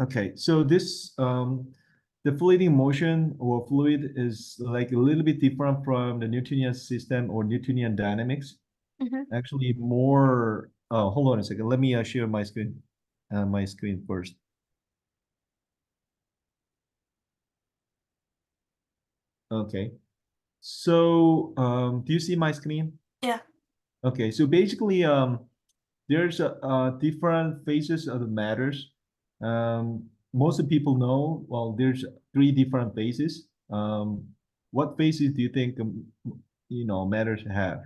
Okay, so this the fluidic motion or fluid is like a little bit different from the Newtonian system or Newtonian dynamics. Mhm. Actually, more. Hold on a second. Let me share my screen first. Okay. So, do you see my screen? Yeah. Okay. So basically, there's different phases of the matters. Most people know, well, there's three different phases. What phases do you think, matters have?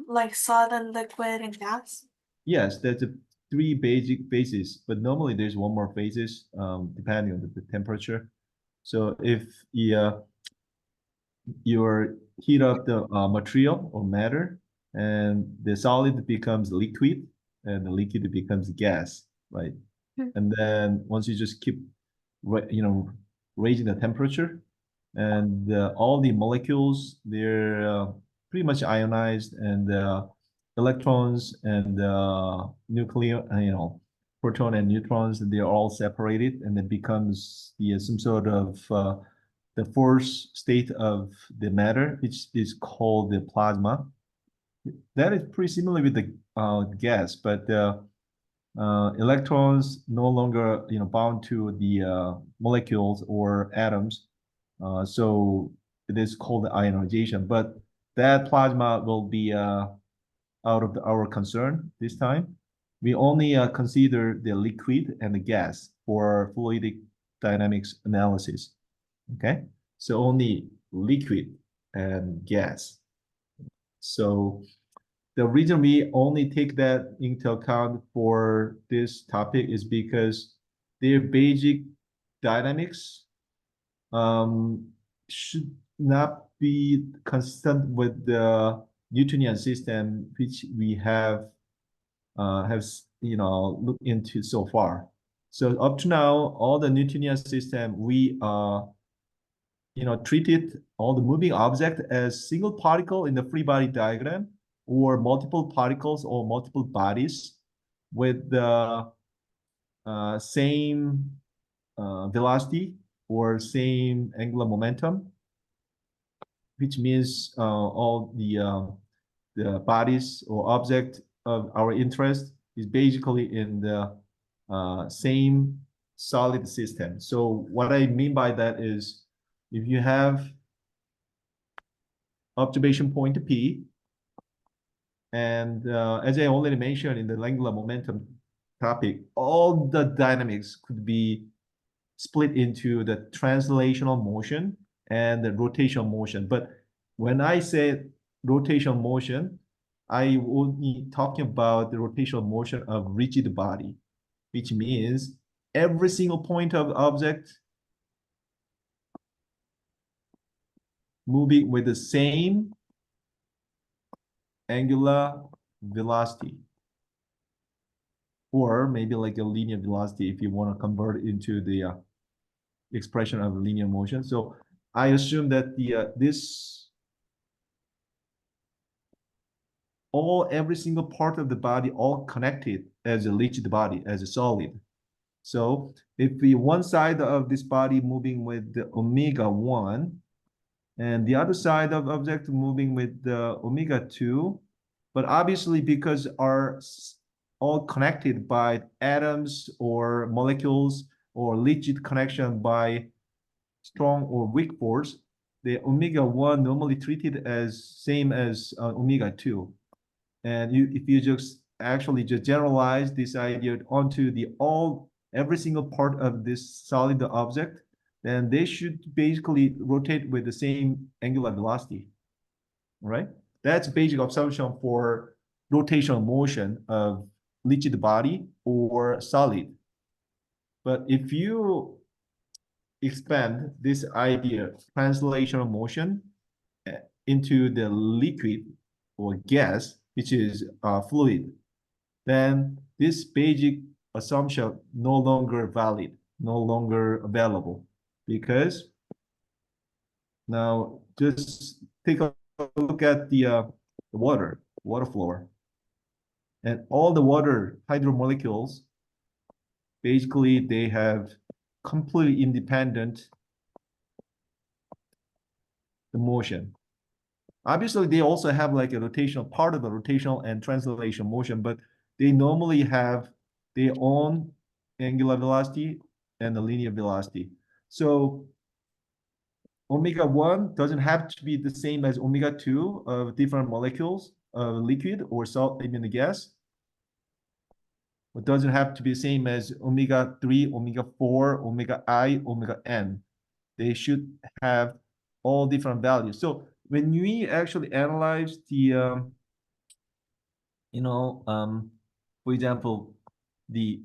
Like solid, liquid, and gas. Yes, that's a three basic phases, but normally there's one more phases, depending on the temperature. So if you heat up the material or matter, and the solid becomes liquid, and the liquid becomes gas, right? Hmm. And then once you just keep, raising the temperature, and all the molecules, they're pretty much ionized, and electrons and nuclear, proton and neutrons, they're all separated, and it becomes some sort of the fourth state of the matter, which is called the plasma. That is pretty similar with the gas, but electrons no longer, bound to the molecules or atoms. So it is called ionization. But that plasma will be out of our concern this time. We only consider the liquid and the gas for fluidic dynamics analysis. Okay, so only liquid and gas. So the reason we only take that into account for this topic is because their basic dynamics should not be consistent with the Newtonian system, which we have looked into so far. So up to now, all the Newtonian system we treated all the moving object as single particle in the free body diagram, or multiple particles or multiple bodies with the same velocity or same angular momentum, which means all the bodies or object of our interest is basically in the same solid system. So what I mean by that is, if you have observation point P, and as I already mentioned in the angular momentum topic, all the dynamics could be split into the translational motion and the rotational motion. But when I say rotational motion, I will be talking about the rotational motion of rigid body, which means every single point of object moving with the same angular velocity, or maybe like a linear velocity if you want to convert it into the expression of linear motion. So I assume that every single part of the body all connected as a rigid body, as a solid. So if we one side of this body moving with the omega 1, and the other side of object moving with the omega 2, but obviously because are all connected by atoms or molecules, or rigid connection by strong or weak force, the omega 1 normally treated as same as omega 2. And if you just actually just generalize this idea onto every single part of this solid object, then they should basically rotate with the same angular velocity, right? That's basic assumption for rotational motion of rigid body or solid. But if you expand this idea, translational motion, into the liquid or gas, which is fluid, then this basic assumption no longer valid, no longer available, because now just take a look at the water flow, and all the water hydromolecules basically they have completely independent the motion. Obviously, they also have like a rotational part of the rotational and translation motion, but they normally have their own angular velocity and the linear velocity. So omega 1 doesn't have to be the same as omega 2 of different molecules of liquid or salt, I mean the gas. It doesn't have to be the same as omega 3, omega 4, omega I, omega N. They should have all different values. So when we actually analyze the, for example, the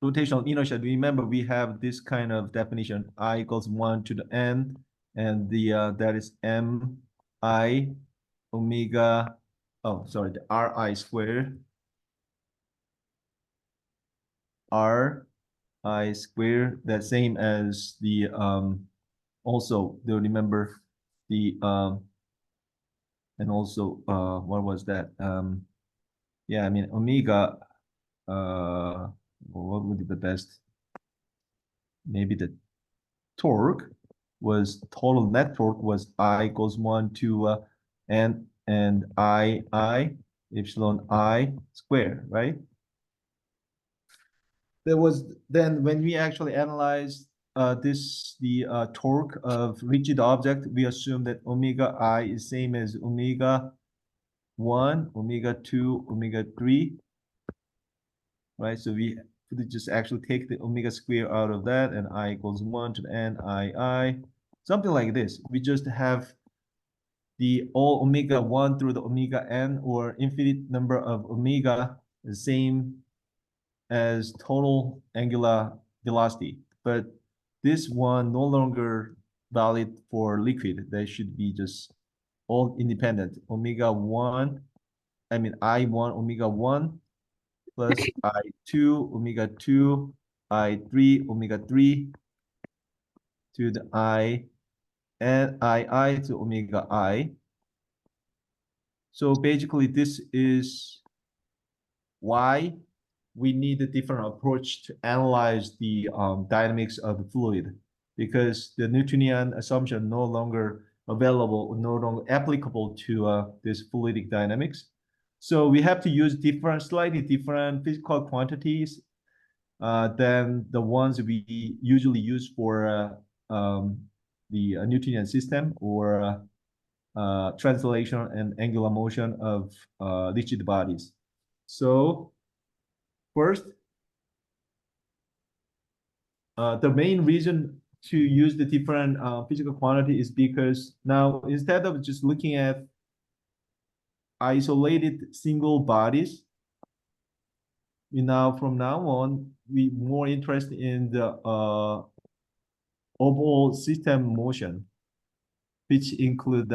rotational inertia, remember we have this kind of definition, I equals 1 to the n, and that is m I omega, oh, sorry, the ri squared, r I squared, the same as the, also, they'll remember the, and also, what was that? Yeah, I mean, omega, what would be the best? Maybe the torque was total net torque was I equals 1 to n and I epsilon I square, right? There was then when we actually analyzed the torque of rigid object, we assume that omega I is same as omega 1, omega 2, omega 3, right? So we could just actually take the omega square out of that, and I equals 1 to n I, something like this. We just have the all omega 1 through the omega n, or infinite number of omega, the same as total angular velocity. But this one no longer valid for liquid. They should be just all independent. Omega 1, I mean I1 omega 1 plus I2 omega 2, I3 omega 3 to the I and I to omega I. So basically this is why we need a different approach to analyze the dynamics of the fluid, because the Newtonian assumption no longer available, no longer applicable to this fluidic dynamics. So we have to use slightly different physical quantities than the ones we usually use for the Newtonian system, or translation and angular motion of rigid bodies. So first, the main reason to use the different physical quantity is because now instead of just looking at isolated single bodies, from now on, we more interested in the overall system motion, which include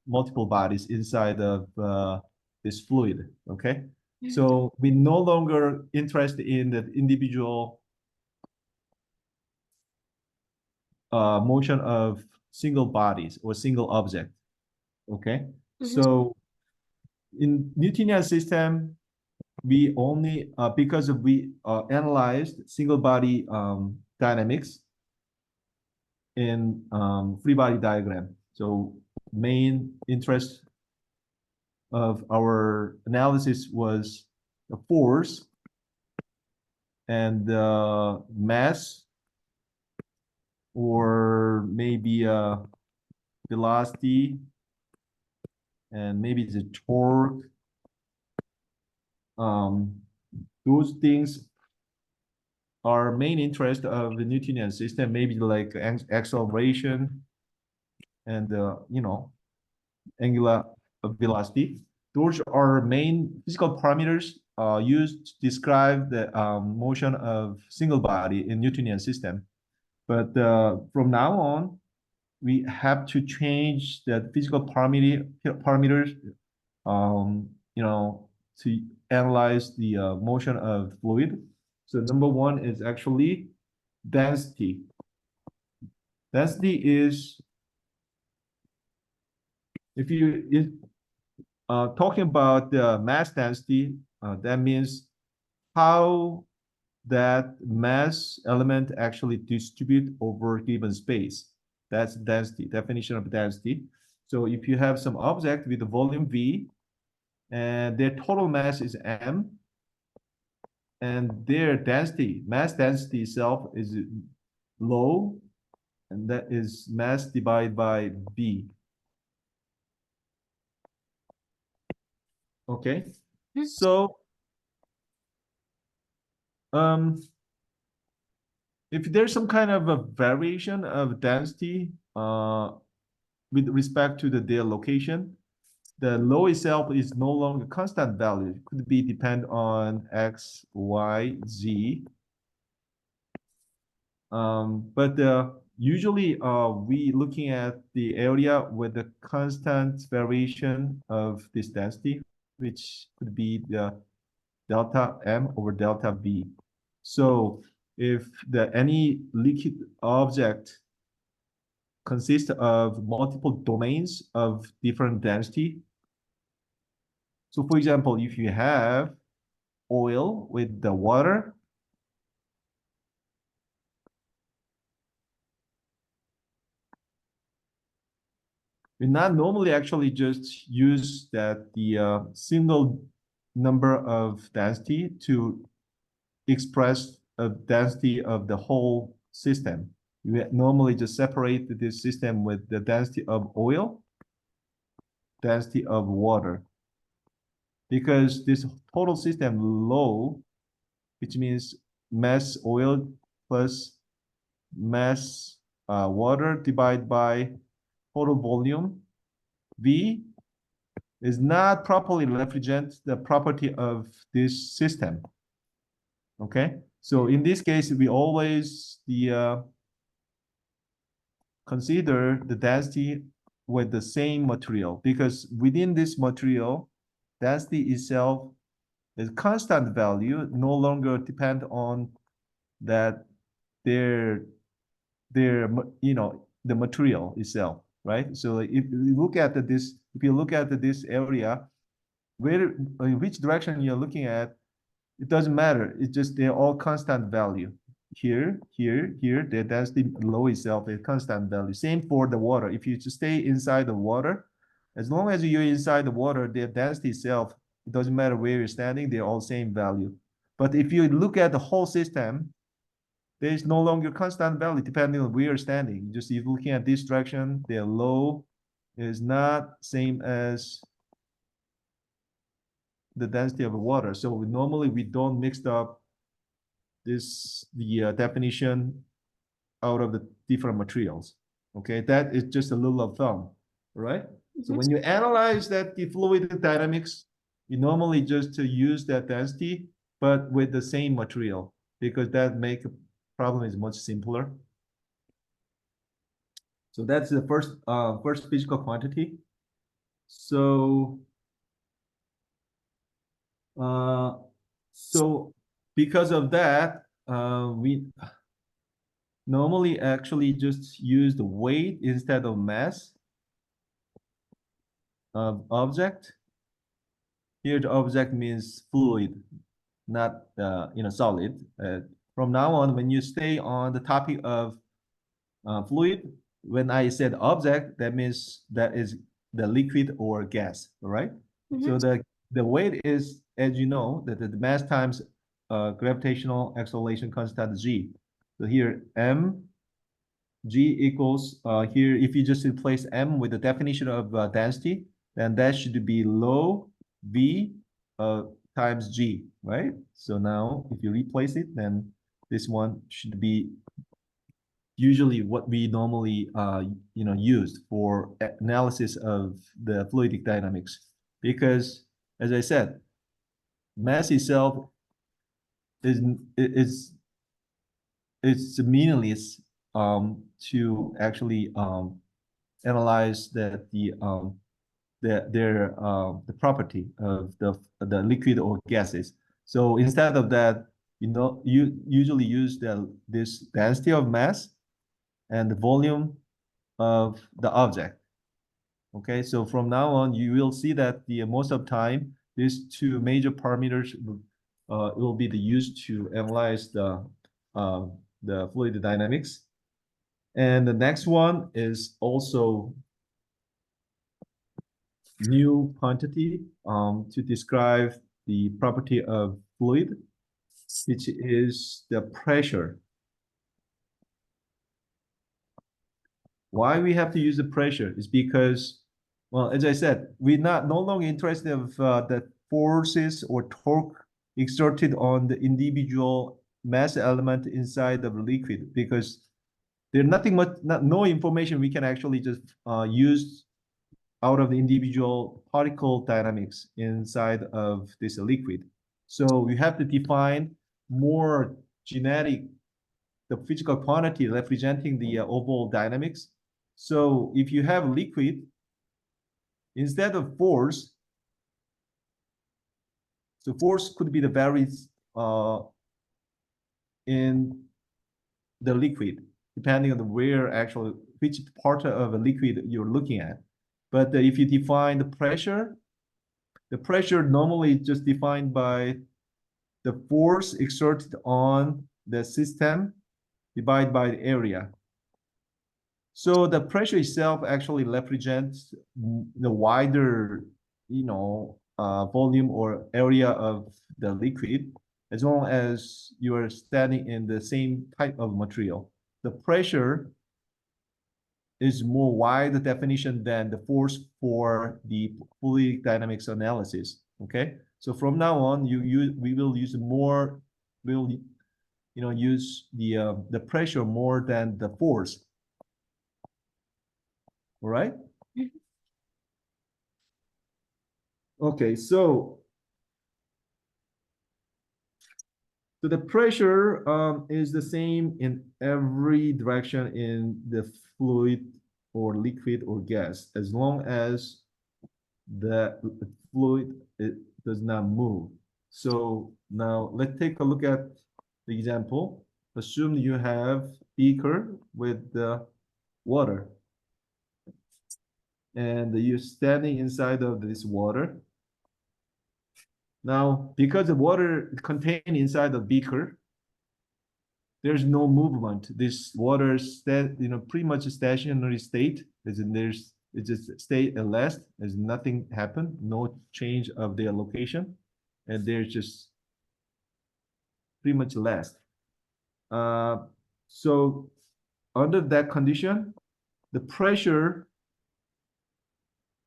multiple bodies inside of this fluid, okay? So we no longer interested in the individual motion of single bodies or single object, okay? So in Newtonian system, we only, because we analyzed single body dynamics in free body diagram. So main interest of our analysis was the force and the mass, or maybe velocity, and maybe the torque. Those things are main interest of the Newtonian system, maybe like acceleration and angular velocity. Those are main physical parameters used to describe the motion of single body in Newtonian system. But from now on, we have to change the physical parameters, to analyze the motion of fluid. So number one is actually density. Density is, if you talking about the mass density, that means how that mass element actually distribute over given space. That's density, definition of density. So if you have some object with a volume V and their total mass is M, and their density, mass density itself is low, and that is mass divided by V. Okay, so if there's some kind of a variation of density with respect to their location, the law itself is no longer constant value. It could be depend on X, Y, Z. But usually we looking at the area with the constant variation of this density, which could be the delta M over delta V. So if any liquid object consists of multiple domains of different density. So for example, if you have oil with the water, we not normally actually just use that the single number of density to express a density of the whole system. We normally just separate this system with the density of oil, density of water. Because this total system low, which means mass oil plus mass water divided by total volume, V is not properly represent the property of this system. Okay, so in this case, we always consider the density with the same material, because within this material, density itself is constant value, no longer depend on that their the material itself, right? So if you look at this area, where in which direction you're looking at, it doesn't matter. It's just they're all constant value. Here, the density below itself is constant value. Same for the water. If you just stay inside the water, as long as you're inside the water, the density itself, it doesn't matter where you're standing, they're all same value. But if you look at the whole system, there is no longer constant value depending on where you're standing. Just if looking at this direction, they're low is not same as the density of the water. So normally we don't mix up the definition out of the different materials. Okay, that is just a rule of thumb, right? So when you analyze the fluid dynamics, you normally just use that density, but with the same material, because that make a problem is much simpler. So that's the first physical quantity. So so because of that, we normally actually just use the weight instead of mass of object. Here the object means fluid, not solid. From now on, when you stay on the topic of fluid, when I said object, that means that is the liquid or gas, all right? So the weight is, as you know, that the mass times gravitational acceleration constant g. So here m g equals here, if you just replace m with the definition of density, then that should be low v times g, right? So now if you replace it, then this one should be usually what we normally used for analysis of the fluidic dynamics, because as I said, mass itself is it's meaningless to actually analyze the property of the liquid or gases. So instead of that, you usually use this density of mass and the volume of the object. Okay, so from now on, you will see that the most of the time, these two major parameters it will be used to analyze the fluid dynamics. And the next one is also new quantity to describe the property of fluid, which is the pressure. Why we have to use the pressure is because, well, as I said, we're no longer interested of the forces or torque exerted on the individual mass element inside of the liquid, because there's no information we can actually just use out of the individual particle dynamics inside of this liquid. So we have to define more genetic, the physical quantity representing the overall dynamics. So if you have liquid, instead of force, so force could be the varies in the liquid, depending on where actually which part of a liquid you're looking at. But if you define the pressure normally is just defined by the force exerted on the system divided by the area. So the pressure itself actually represents the wider, volume or area of the liquid, as long as you are standing in the same type of material. The pressure is more wide definition than the force for the fluid dynamics analysis. Okay, so from now on, we will use more, we'll use the pressure more than the force. All right. Okay, so the pressure is the same in every direction in the fluid or liquid or gas, as long as the fluid does not move. So now let's take a look at the example. Assume you have beaker with the water, and you're standing inside of this water. Now, because the water contained inside the beaker, there's no movement. This water is pretty much a stationary state. As in it just stay at rest. There's nothing happened, no change of their location, and they're just pretty much rest. So under that condition, the pressure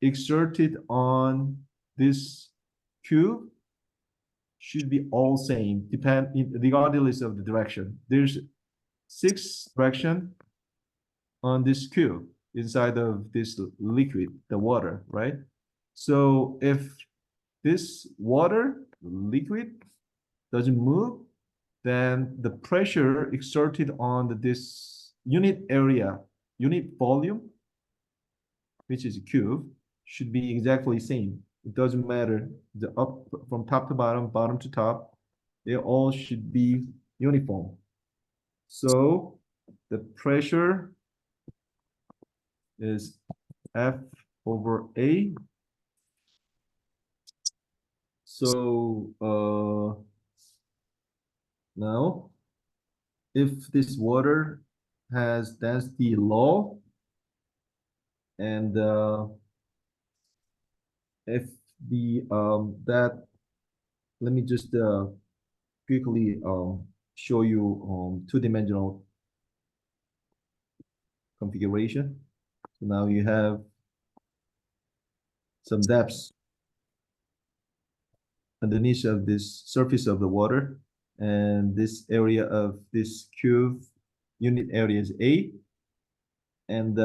exerted on this cube should be all same, regardless of the direction. There's 6 direction on this cube inside of this liquid, the water, right? So if this water liquid doesn't move, then the pressure exerted on this unit area, unit volume, which is a cube, should be exactly same. It doesn't matter the up from top to bottom, bottom to top, they all should be uniform. So the pressure is F over A. So now if this water has density low, and if the that let me just quickly show you two-dimensional configuration. So now you have some depths underneath of this surface of the water, and this area of this cube unit area is A, and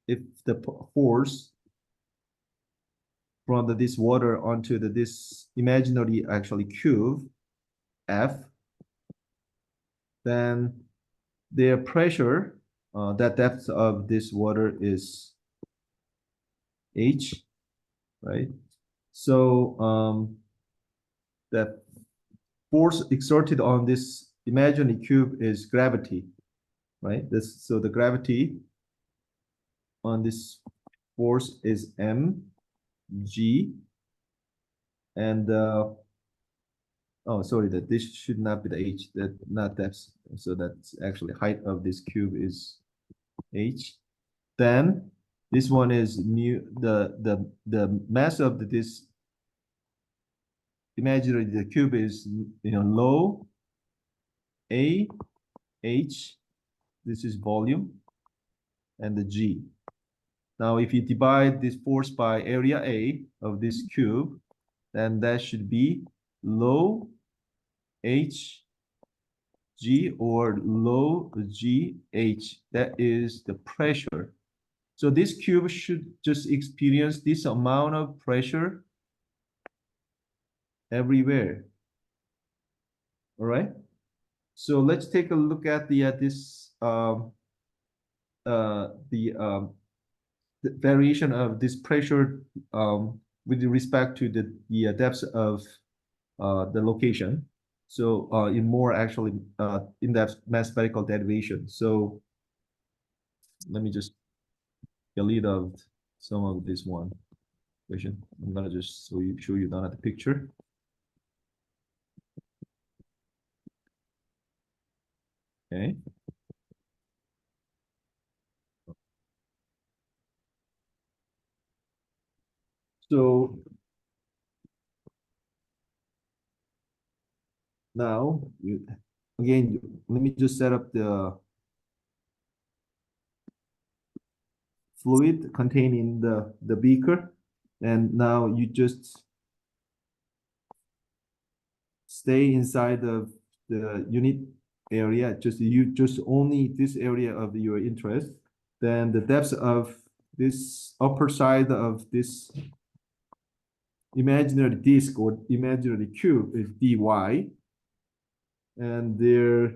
if the force from this water onto this imaginary actually cube F, then their pressure, that depth of this water is H, right? So that force exerted on this imaginary cube is gravity, right? So the gravity on this force is mg, and Oh, sorry, that this should not be the h, that not depth. So that's actually height of this cube is h. Then this one is mu, the mass of this imaginary the cube is, low a h. This is volume and the g. Now, if you divide this force by area A of this cube, then that should be low h g or low g h. That is the pressure. So this cube should just experience this amount of pressure everywhere. All right. So let's take a look at the variation of this pressure with respect to the depth of the location. So in more actually in-depth mathematical derivation. So let me just get rid of some of this one question. I'm gonna just show you down at the picture. Okay. So now, again, let me just set up the fluid containing the beaker. And now you just stay inside of the unit area, just only this area of your interest. Then the depth of this upper side of this imaginary disk or imaginary cube is dy, and there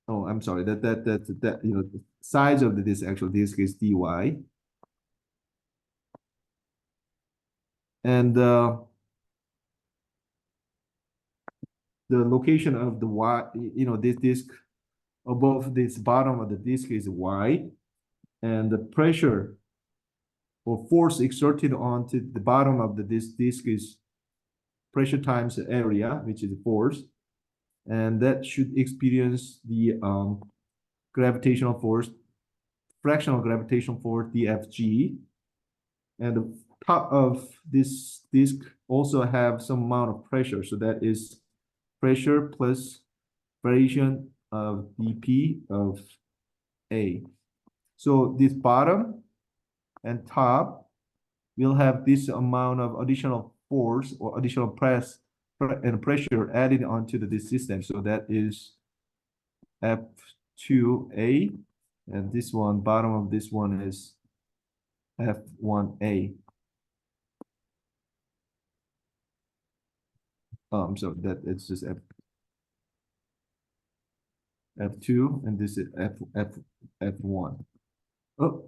oh, I'm sorry, that the size of this actual disk is dy, and the location of the y, this disk above this bottom of the disk is y, and the pressure or force exerted onto the bottom of this disk is pressure times area, which is force, and that should experience the gravitational force, fractional gravitational force dFg, and the top of this disk also have some amount of pressure, so that is pressure plus variation of dP of A. So this bottom and top will have this amount of additional force or additional and pressure added onto this system. So that is F2A, and this one, bottom of this one is F1A. So that it's just F2, and this is F1. Oh,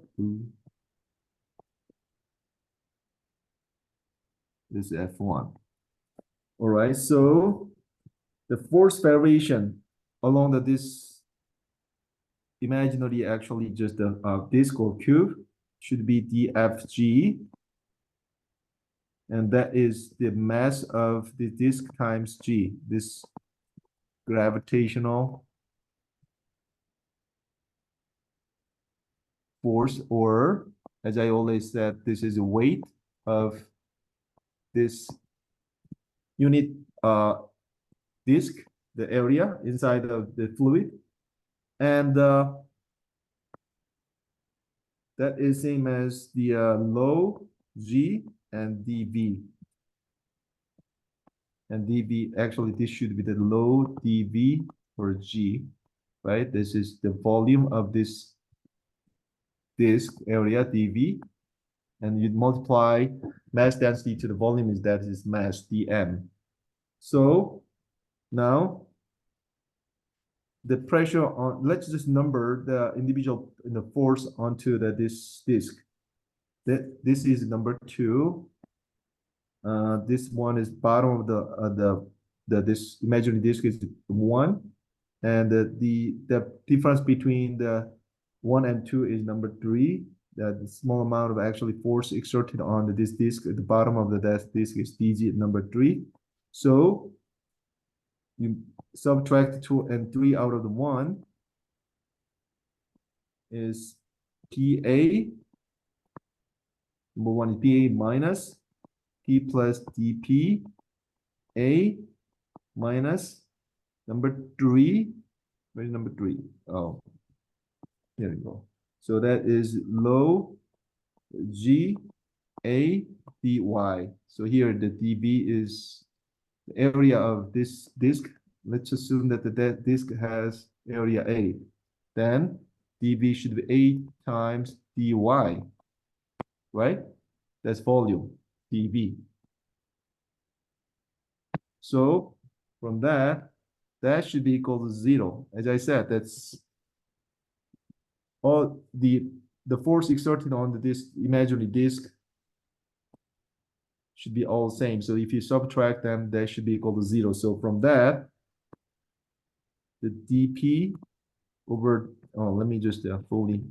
this is F1. All right, so the force variation along this imaginary actually just a disk or cube should be dFg, and that is the mass of the disk times g, this gravitational force, or as I always said, this is the weight of this unit disk, the area inside of the fluid, and that is same as the low g and dV. And dV, actually this should be the low dV per g, right? This is the volume of this disk area dV, and you multiply mass density to the volume that is mass dm. So now the pressure on, let's just number the individual force onto this disk. This is number 2. This one is bottom of this imaginary disk is 1, and the difference between the 1 and 2 is number 3, that small amount of actually force exerted on this disk at the bottom of the disk is dg number 3. So you subtract 2 and 3 out of the 1 is PA. Number 1 is PA minus P plus dP A minus number 3. Where's number 3? Oh, here we go. So that is low G A dy. So here the dB is the area of this disk. Let's assume that the disk has area A. Then dB should be A times dy, right? That's volume, dB. So from that, that should be equal to 0. As I said, that's all the force exerted on the disk, imaginary disk, should be all the same. So if you subtract them, that should be equal to 0. So from that, the dP over, oh, let me just fully,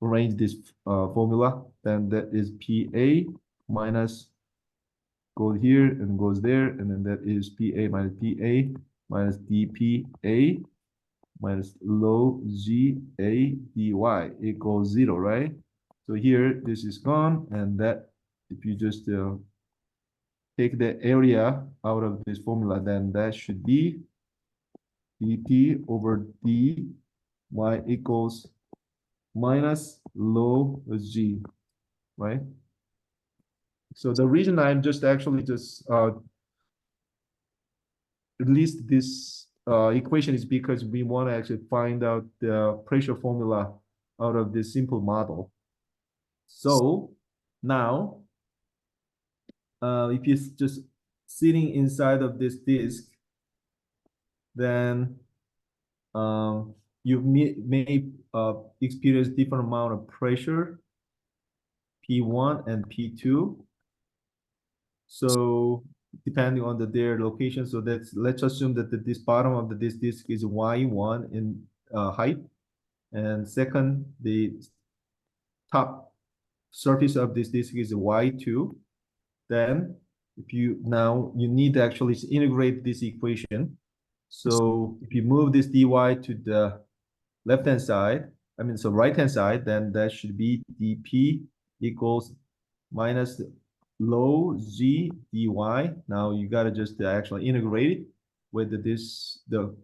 arrange this formula. Then that is PA minus goes here and goes there, and then that is PA minus dPA minus low GA dy equals 0, right? So here this is gone, and that if you just take the area out of this formula, then that should be dP over dy equals minus low G, right? So the reason I'm just actually just released this equation is because we want to actually find out the pressure formula out of this simple model. So now, if you're just sitting inside of this disk, then you may experience different amount of pressure, P1 and P2. So depending on their location, so let's assume that this bottom of this disk is Y1 in height, and second, the top surface of this disk is Y2. Then if you need to actually integrate this equation. So if you move this dy to the left-hand side, so right-hand side, then that should be dP equals minus low G dy. Now you gotta just actually integrate it with the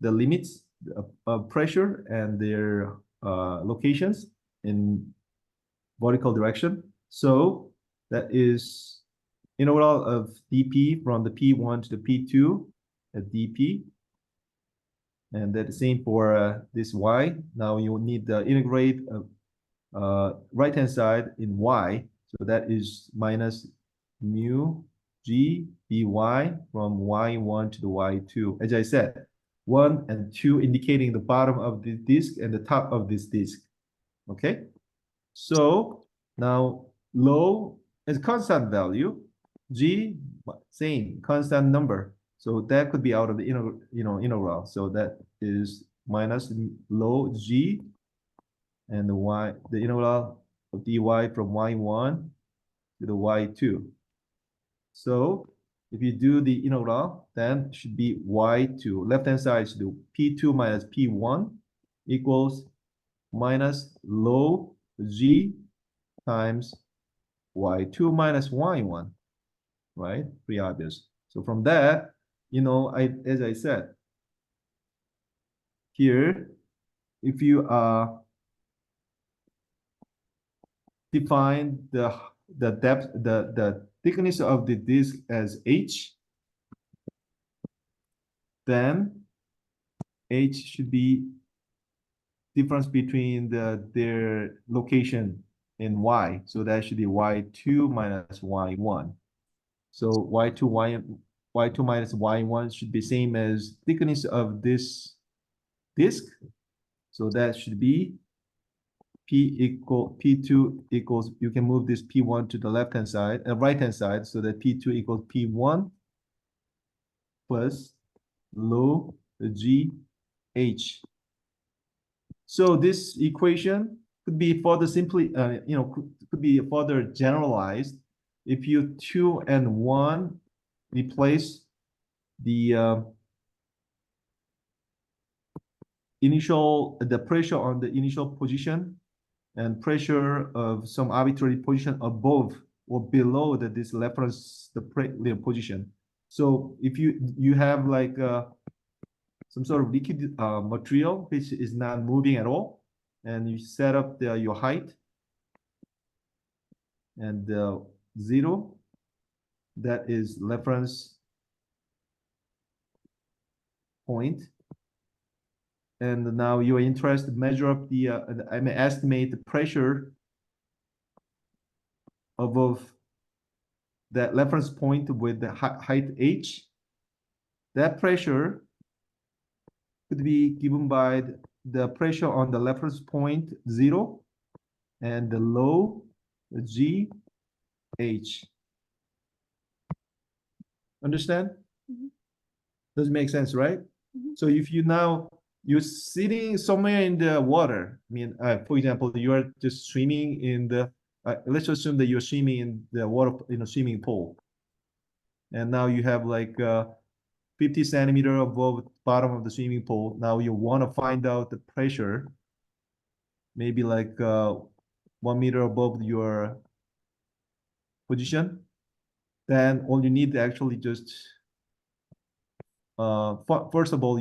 limits of pressure and their locations in vertical direction. So that is integral of dP from the P1 to the P2 at dP. And that's the same for this y. Now you need the integrate right-hand side in y. So that is minus mu g dy from y1 to the y2. As I said, 1 and 2 indicating the bottom of the disk and the top of this disk. Okay? So now low is constant value, g same constant number. So that could be out of the integral. So that is minus low g and the integral of dy from y1 to the y2. So if you do the integral, then it should be y2. Left-hand side should do p2 minus p1 equals minus low g times y2 minus y1, right? Pretty obvious. So from that, as I said, here, if you define the depth, the thickness of the disk as h, then h should be difference between their location in y. So that should be y2 minus y1. So y2 minus y1 should be same as thickness of this disk. So that should be P2 equals, you can move this P1 to the left-hand side, right-hand side, so that P2 equals P1 plus low GH So this equation could be further simply, could be further generalized if you 2 and 1 replace the the pressure on the initial position and pressure of some arbitrary position above or below this reference position. So if you have like some sort of liquid material which is not moving at all, and you set up your height and 0, that is reference point. And now you are interested to measure up I may estimate the pressure above that reference point with the height h. That pressure could be given by the pressure on the reference point 0 and the low g h. Understand? Mhm. Does it make sense, right? Mhm. So if you're sitting somewhere in the water, I mean, for example, you are just swimming in the, let's assume that you're swimming in the water in a swimming pool, and now you have like 50 centimeter above the bottom of the swimming pool. Now you want to find out the pressure, maybe like 1 meter above your position. Then all you need to actually just first of all,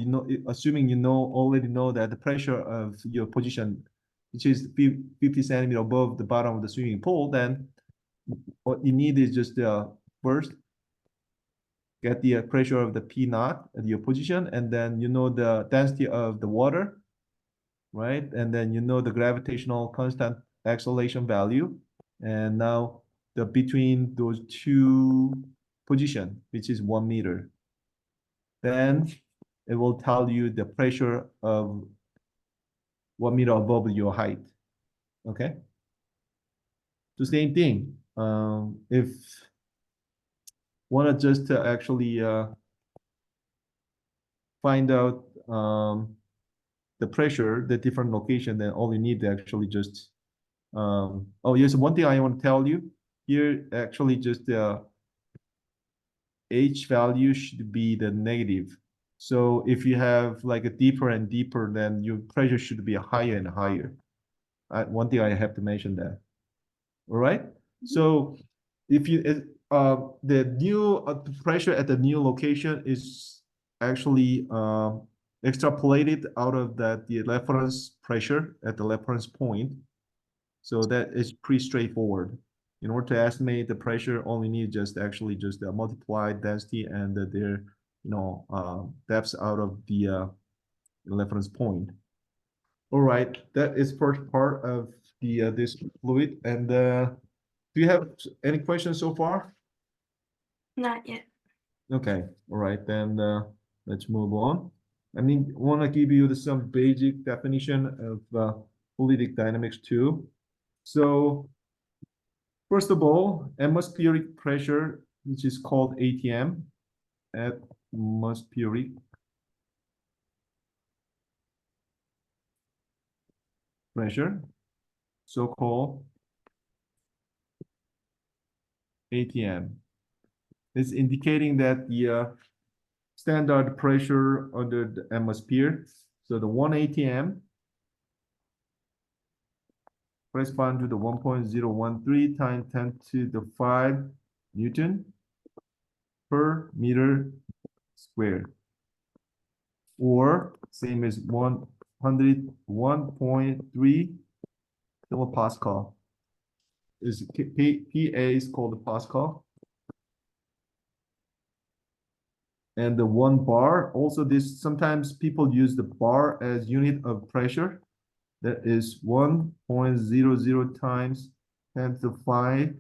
assuming already know that the pressure of your position, which is 50 centimeter above the bottom of the swimming pool, then what you need is just first get the pressure of the P naught at your position, and then you know the density of the water, right? And then you know the gravitational constant acceleration value, and now the between those two position, which is 1 meter. Then it will tell you the pressure of 1 meter above your height. Okay. The same thing. If want to just actually find out the pressure, the different location, then all you need to actually just oh yes, one thing I want to tell you here actually just H value should be the negative. So if you have like a deeper and deeper, then your pressure should be higher and higher. One thing I have to mention that. All right. So if you the new pressure at the new location is actually extrapolated out of the reference pressure at the reference point. So that is pretty straightforward. In order to estimate the pressure, all you need just actually just multiply density and their depths out of the reference point. All right, that is first part of the this fluid. And do you have any questions so far? Not yet. Okay, all right, then let's move on. I mean, want to give you some basic definition of fluidic dynamics too. So first of all, atmospheric pressure, which is called ATM, atmospheric pressure, so-called ATM. It's indicating that the standard pressure under the atmosphere. So the 1 ATM correspond to the 1.013 times 10 to the 5 Newton per meter squared. Or same as 101.3 kilopascal. PA is called the Pascal. And the 1 bar, also this, sometimes people use the bar as unit of pressure. That is 1.00 times 10 to the 5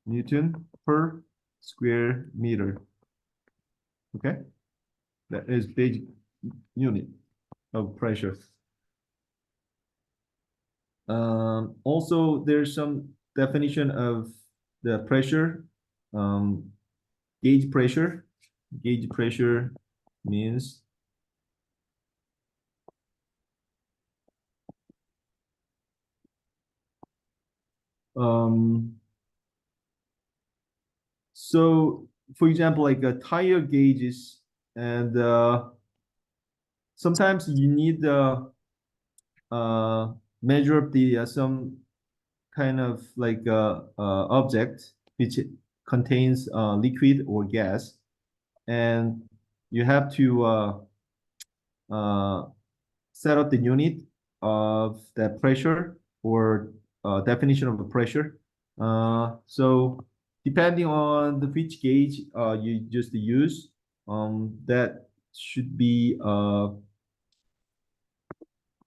Newton per square meter. Okay, that is basic unit of pressure. Also, there's some definition of the pressure. Gauge pressure. Gauge pressure means So for example, like tire gauges, and sometimes you need uh, measure the some kind of like object which contains liquid or gas, and you have to uh, set up the unit of that pressure or definition of the pressure. So depending on the which gauge you just use, that should be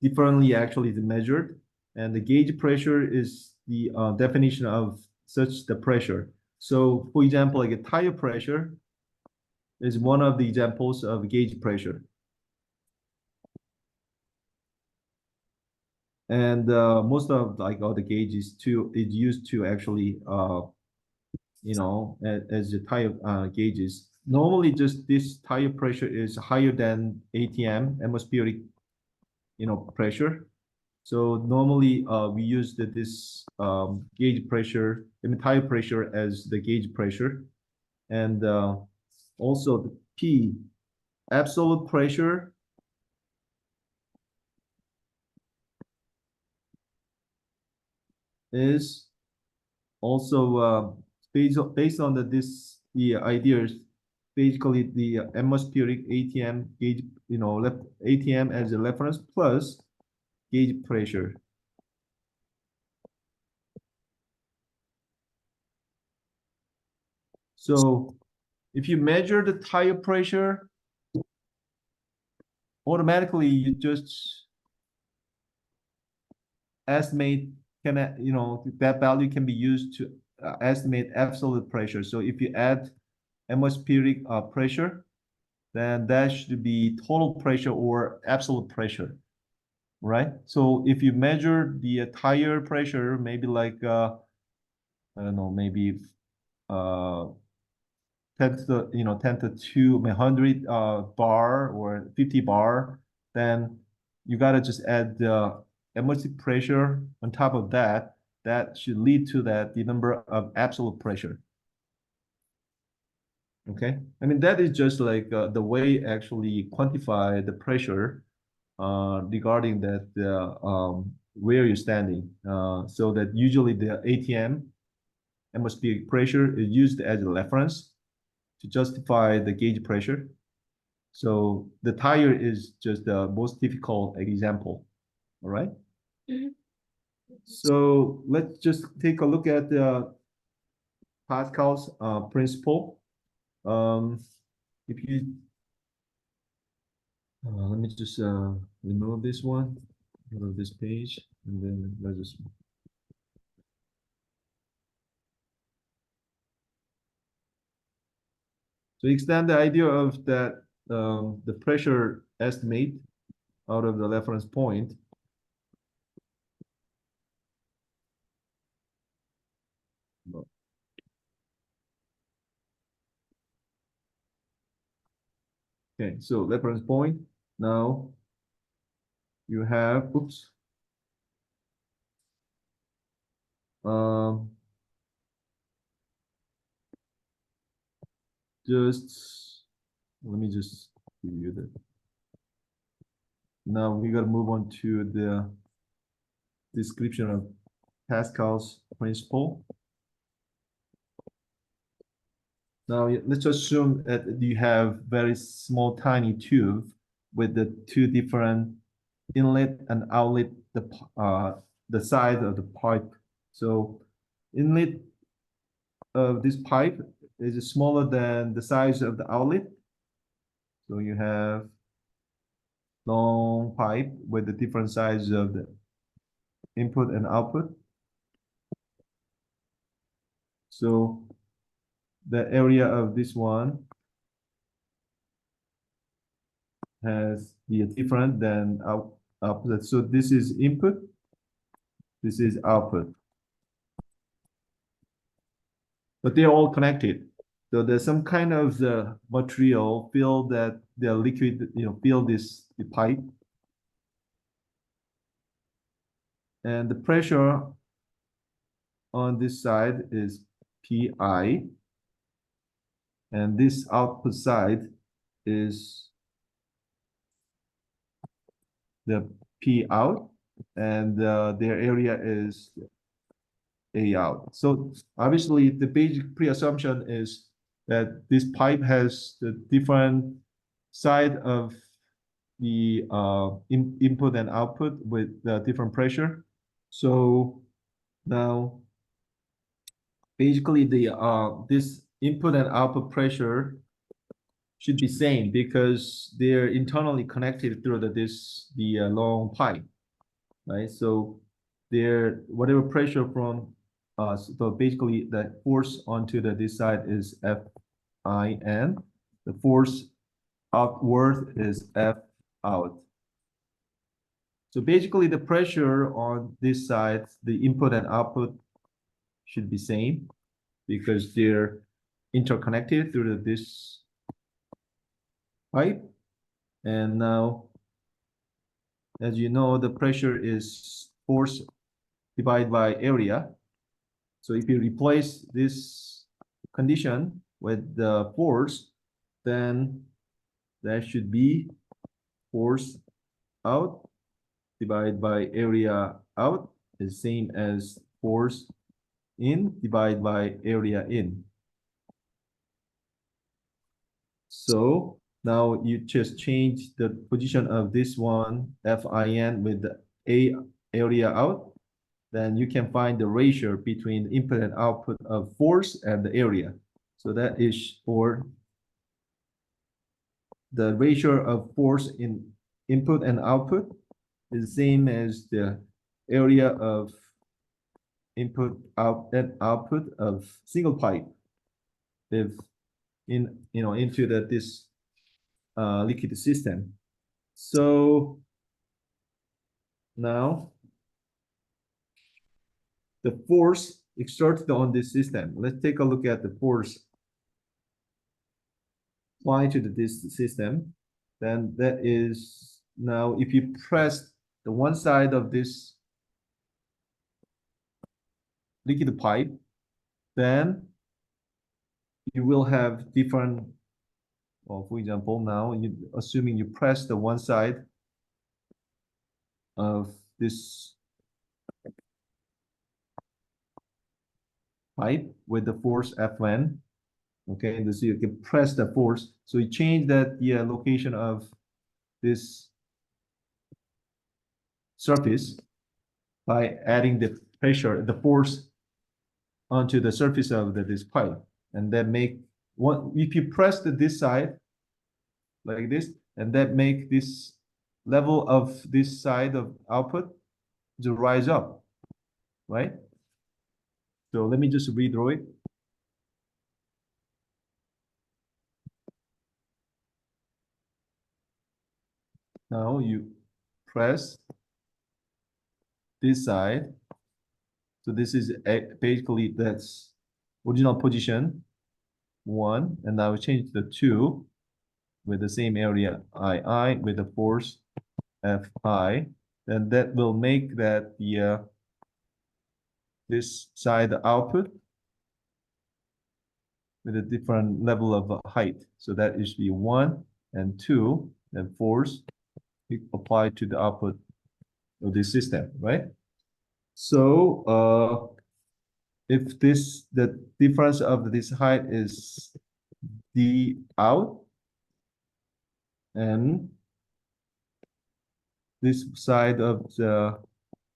differently actually measured. And the gauge pressure is the definition of such the pressure. So for example, like a tire pressure is one of the examples of gauge pressure. And most of like all the gauges too is used to actually as the tire gauges. Normally just this tire pressure is higher than ATM, atmospheric pressure. So normally we use this gauge pressure, I mean tire pressure as the gauge pressure. And also the P, absolute pressure is also based on the ideas, basically the atmospheric ATM gauge, ATM as a reference plus gauge pressure. So if you measure the tire pressure, automatically you just estimate that value can be used to estimate absolute pressure. So if you add atmospheric pressure, then that should be total pressure or absolute pressure, right? So if you measure the tire pressure, maybe like I don't know, maybe uh 10 to the 10 to 2 100 bar or 50 bar, then you got to just add the atmospheric pressure on top of that. That should lead to that the number of absolute pressure. Okay, I mean that is just like the way actually quantify the pressure regarding that where you're standing. So that usually the ATM atmospheric pressure is used as a reference to justify the gauge pressure. So the tire is just the most difficult example. All right. Mhm. So let's just take a look at the Pascal's principle. If you let me just remove this one, remove this page, and then let's just. So extend the idea of that the pressure estimate out of the reference point. Okay, so reference point. Now you have, oops, um, just let me just give you the. Now we got to move on to the description of Pascal's principle. Now let's assume that you have very small tiny tube with the two different inlet and outlet, the side of the pipe. So inlet of this pipe is smaller than the size of the outlet. So you have long pipe with the different sizes of the input and output. So the area of this one has the different than output. So this is input, this is output, but they're all connected. So there's some kind of the material fill that the liquid, fill this the pipe, and the pressure on this side is PI, and this output side is the P out, and their area is A out. So obviously, the basic pre-assumption is that this pipe has the different side of the input and output with different pressure. So now, basically, the this input and output pressure should be same because they're internally connected through the long pipe, right? So there, whatever pressure from so basically the force onto this side is Fin. The force outward is F out. So basically the pressure on this side, the input and output should be same because they're interconnected through this pipe. And now, as you know, the pressure is force divided by area. So if you replace this condition with the force, then that should be force out divided by area out is same as force in divided by area in. So now you just change the position of this one, Fin, with the A area out, then you can find the ratio between input and output of force and the area. So that is for the ratio of force in input and output is the same as the area of input out and output of single pipe if into this liquid system. So now the force exerted on this system. Let's take a look at the force applied to this system. Then that is now if you press the one side of this liquid pipe, then you will have different, well, for example, now you assuming you press the one side of this pipe with the force Fn. Okay, and so you can press the force. So you change that the location of this surface by adding the pressure, the force onto the surface of this pipe, and that make one. If you press this side like this, and that make this level of this side of output to rise up, right? So let me just redraw it. Now you press this side. So this is basically that's original position 1, and now we change the 2 with the same area I with the force Fi. Then that will make that the this side output with a different level of height. So that is the 1 and 2, and force applied to the output of this system, right? So if the difference of this height is d out, and this side of the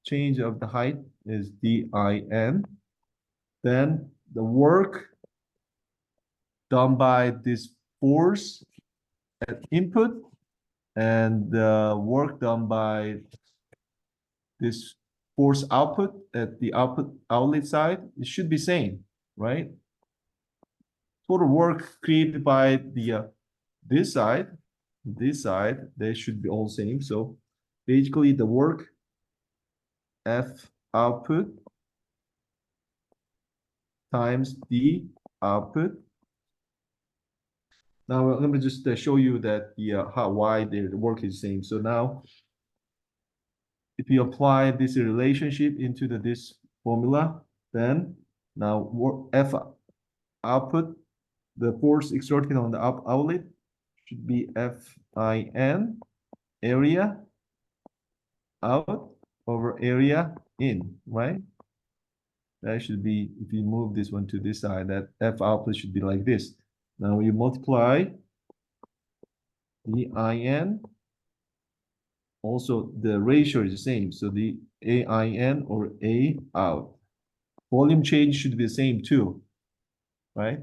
change of the height is din, then the work done by this force at input and the work done by this force output at the outlet side, it should be same, right? Total work created by the this side, they should be all same. So basically the work F output times D output. Now let me just show you that why the work is the same. So now if you apply this relationship into this formula, Then now F output, the force exerted on the outlet should be Fin area out over area in, right? That should be, if you move this one to this side, that F output should be like this. Now you multiply the In, also the ratio is the same. So the AIN or A out. Volume change should be the same too, right?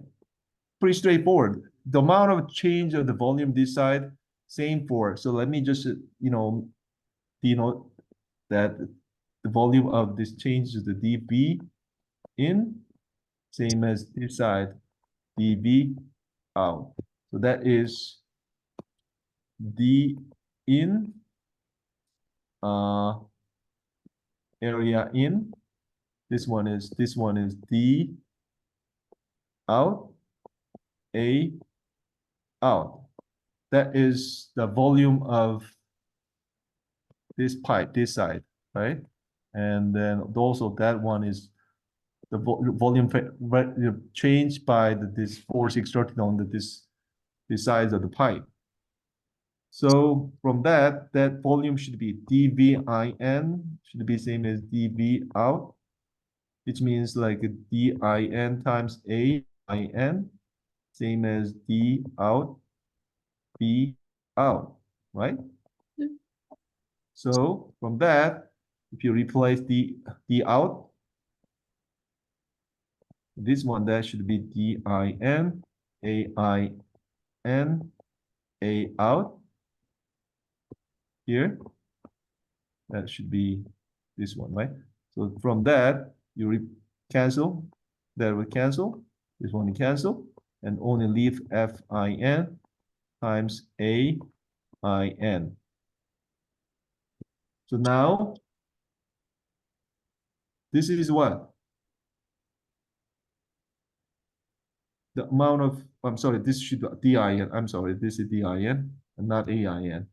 Pretty straightforward. The amount of change of the volume this side, same for. So let me just, denote that the volume of this change is the dB in, same as this side, dB out. So that is D in, uh, area in. This one is D out, A out. That is the volume of this pipe, this side, right? And then also that one is the volume changed by this force exerted on this sides of the pipe. So from that volume should be dVin, should be same as dV out, which means like dIn times AIN, same as D out, B out, right? So from that, if you replace D out, this one that should be DIN, AIN, A out here. That should be this one, right? So from that, you cancel, that will cancel, this one will cancel, and only leave FIN times AIN. So now, this is what? The amount of, I'm sorry, this should be DIN. I'm sorry, this is DIN and not AIN.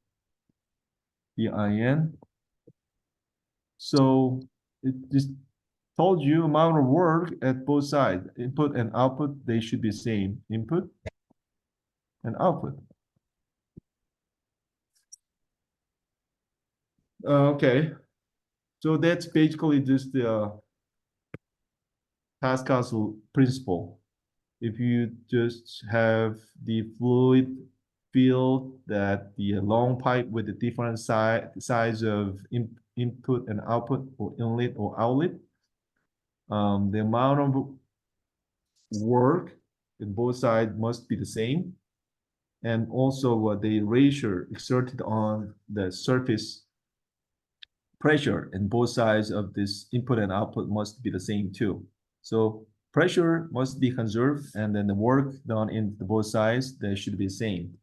DIN. So it just told you amount of work at both sides. Input and output, they should be same. Input and output. Okay. So that's basically just the Pascal's principle. If you just have the fluid field that the long pipe with the different size of input and output or inlet or outlet, the amount of work in both sides must be the same. And also the ratio exerted on the surface pressure in both sides of this input and output must be the same too. So pressure must be conserved, and then the work done in both sides, they should be the same.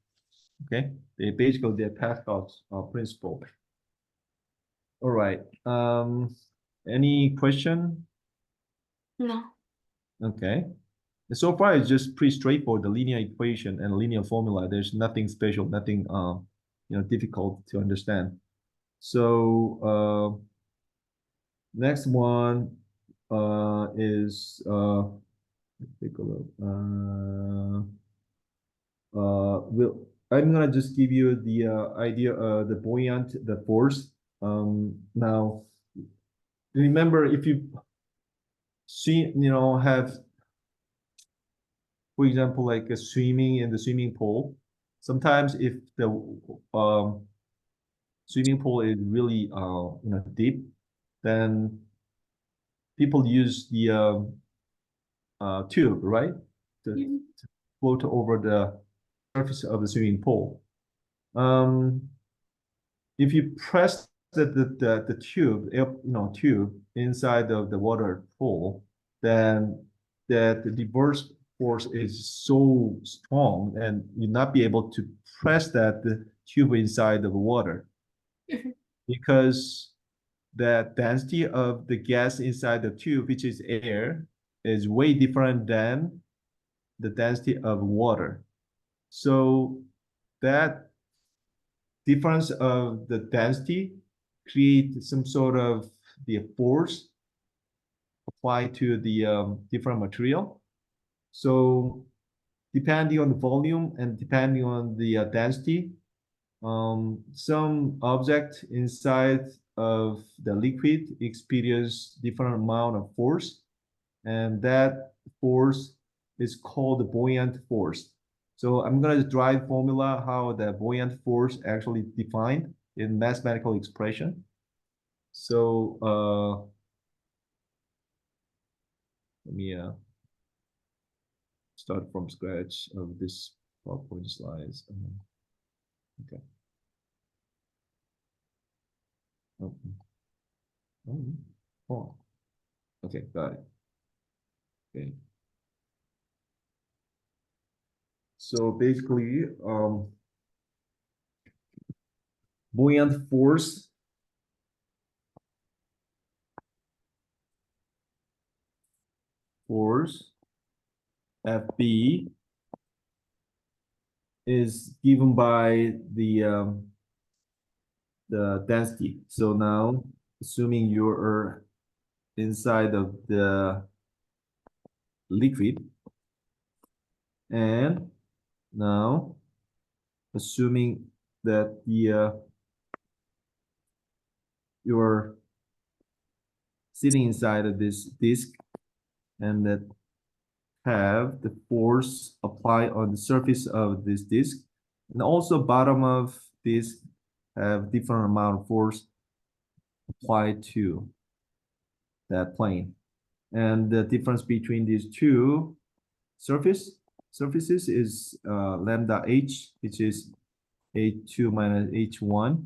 Okay, they basically they're Pascal's principle. All right. Any question? No. Okay. So far, it's just pretty straightforward. The linear equation and linear formula. There's nothing special, nothing difficult to understand. So next one is take a look. I'm gonna just give you the idea of the buoyant, the force. Now, remember if you see, have, for example, like a swimming in the swimming pool. Sometimes if the swimming pool is really deep, then people use the tube, right, to float over the surface of the swimming pool. If you press the tube, tube inside of the water pool, then that the reverse force is so strong, and you not be able to press the tube inside of the water because the density of the gas inside the tube, which is air, is way different than the density of water. So that difference of the density create some sort of the force apply to the different material. So depending on the volume and depending on the density, some object inside of the liquid experience different amount of force, and that force is called the buoyant force. So I'm going to drive formula how the buoyant force actually defined in mathematical expression. So let me start from scratch of this PowerPoint slides. Okay. Oh, oh, okay, got it. Okay. So basically, buoyant force FB is given by the density. So now, assuming you're inside of the liquid, and now assuming that you're sitting inside of this disk and that have the force applied on the surface of this disk, and also bottom of this have different amount of force applied to that plane. And the difference between these two surfaces is lambda h, which is h2 minus h1,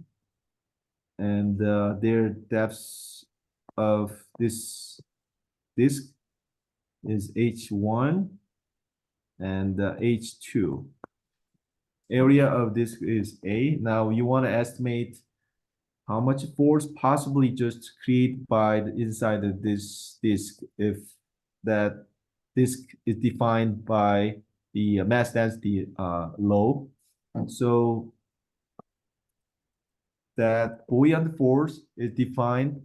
and their depths of this disk is h1 and h2. Area of this is A. Now you want to estimate how much force possibly just created by the inside of this disk if that disk is defined by the mass density low. So that buoyant force is defined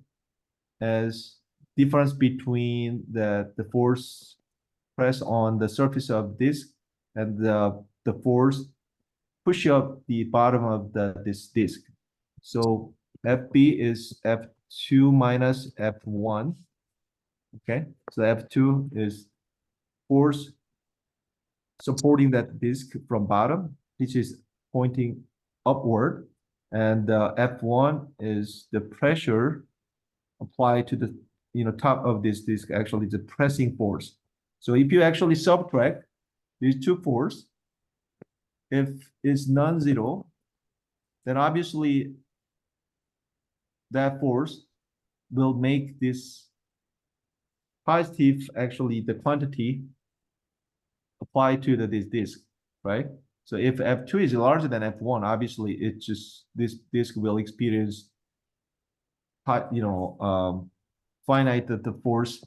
as difference between the force pressed on the surface of disk and the force push up the bottom of this disk. So FB is F2 minus F1. Okay, so F2 is force supporting that disk from bottom, which is pointing upward, and F1 is the pressure applied to the top of this disk, actually the pressing force. So if you actually subtract these two forces, if it's non-zero, then obviously that force will make this positive, actually the quantity applied to this disk, right? So if F2 is larger than F1, obviously it just this disk will experience finite the force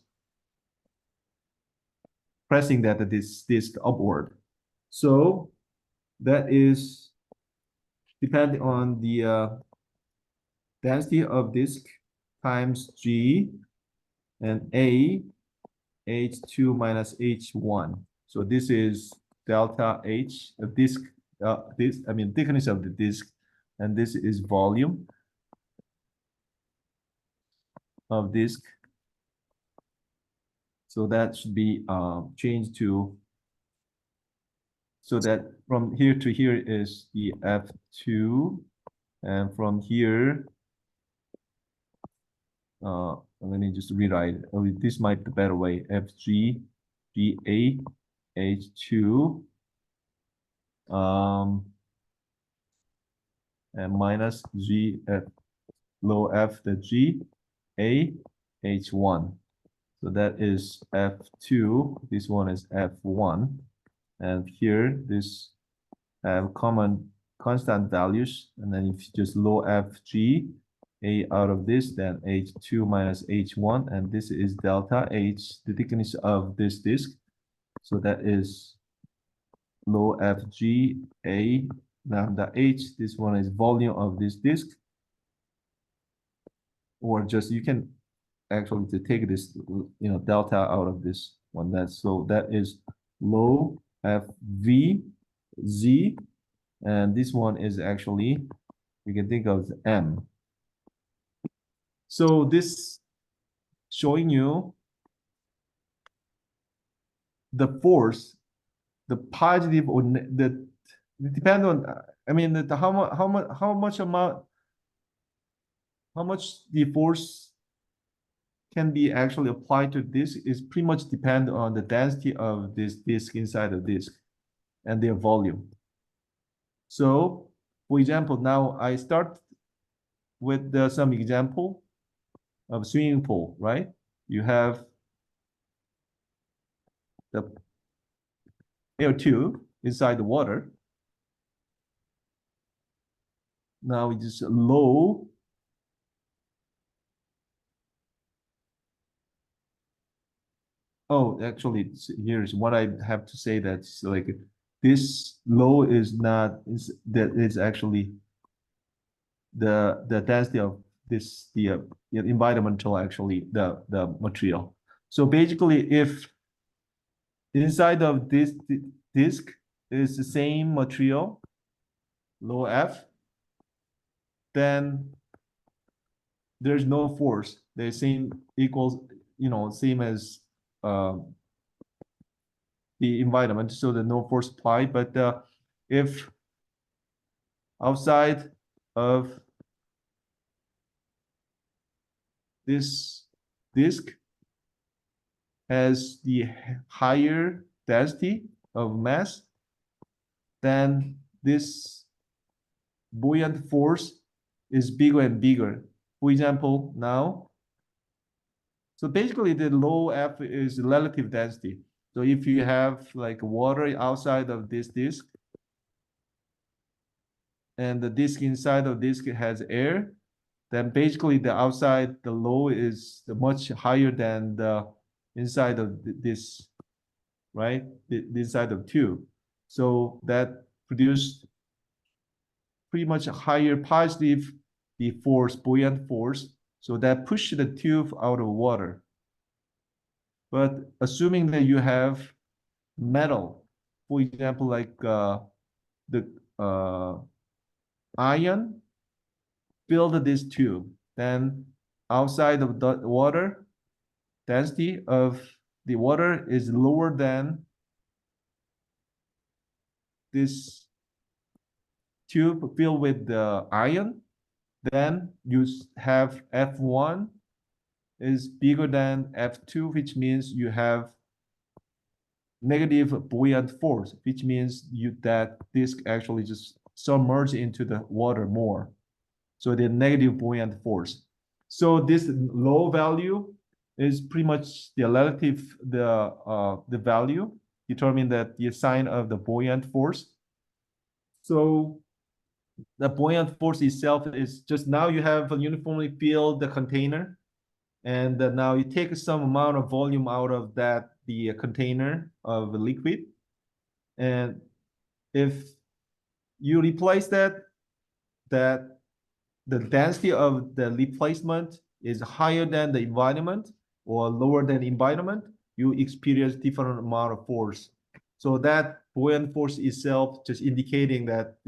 pressing this disk upward. So that is depending on the density of disk times G and A H2 minus H1. So this is delta H, the disk, thickness of the disk, and this is volume of disk. So that should be changed to, so that from here to here is the F2, and from here, let me just rewrite. Oh, this might be the better way. FG, GA, H2, and minus G at low F, the G, A, H1. So that is F2. This one is F1. And here, this have common constant values. And then if you just low FG, A out of this, then H2 minus H1. And this is delta H, the thickness of this disk. So that is low FG, A, lambda H. This one is volume of this disk. Or just, you can actually to take this, delta out of this one. That is low FV Z, and this one is actually, you can think of M. So this showing you the force, the positive or the it depends on, I mean, how much the force can be actually applied to this is pretty much depend on the density of this disk inside the disk and their volume. So, for example, now I start with some example of swimming pool, right? You have the air tube inside the water. Now it is low. Oh, actually, here's what I have to say. That's like this low is not that is actually the density of this the environmental actually the material. So basically, if inside of this disk is the same material, low F, then there's no force. The same equals, same as the environment, so there's no force applied. But if outside of this disk has the higher density of mass, then this buoyant force is bigger and bigger. For example, now, so basically the low F is relative density. So if you have like water outside of this disk, and the disk inside of disk has air, then basically the outside, the low is much higher than the inside of this, right? The inside of tube. So that produced pretty much a higher positive the force, buoyant force. So that pushed the tube out of water. But assuming that you have metal, for example, like the iron filled this tube, then outside of the water, density of the water is lower than this tube filled with the iron, then you have F1 is bigger than F2, which means you have negative buoyant force, which means that disk actually just submerge into the water more. So the negative buoyant force. So this low value is pretty much the relative the value determine that the sign of the buoyant force. So the buoyant force itself is just now you have uniformly filled the container, and now you take some amount of volume out of the container of the liquid, and if you replace that the density of the replacement is higher than the environment or lower than environment, you experience different amount of force. So that buoyant force itself just indicating that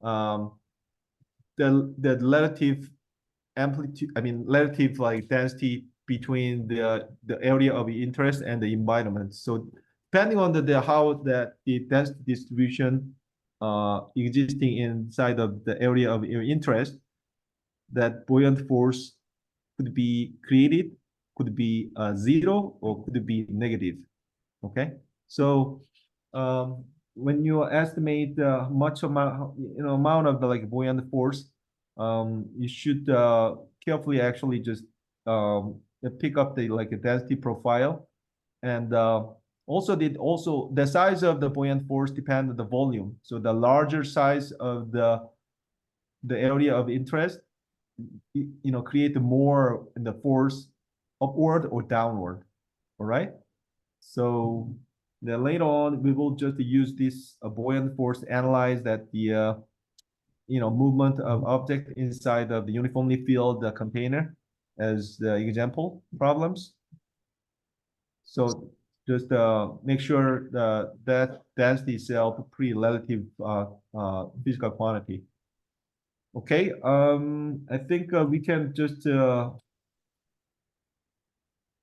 um, the relative amplitude, I mean, relative like density between the area of interest and the environment. So depending on the how that the density distribution existing inside of the area of your interest, that buoyant force could be created, could be zero, or could be negative. Okay, so when you estimate much amount of the like buoyant force, you should carefully actually just pick up the like a density profile, and also the size of the buoyant force depends on the volume. So the larger size of the area of interest, create more in the force upward or downward. All right. So then later on, we will just use this buoyant force to analyze that the movement of object inside of the uniformly filled container. as the example problems. So just make sure that density itself pre-relative physical quantity. Okay, I think we can just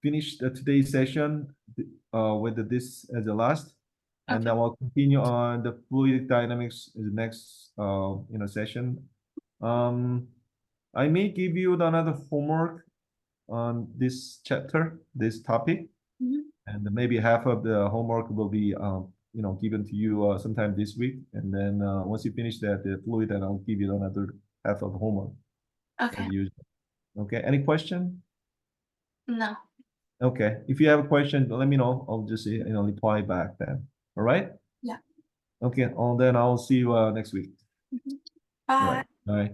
finish today's session with this as the last, and then Okay. we'll continue on the fluid dynamics in the next session. I may give you another homework on this chapter, this topic, Mhm. and maybe half of the homework will be given to you sometime this week, and then once you finish that the fluid, then I'll give you another half of the homework as Okay. usual. Okay, any question? No. Okay, if you have a question, let me know. I'll just reply back then. All right? Yeah. Okay, then I'll see you next week. Mhm. All Bye. right. Bye.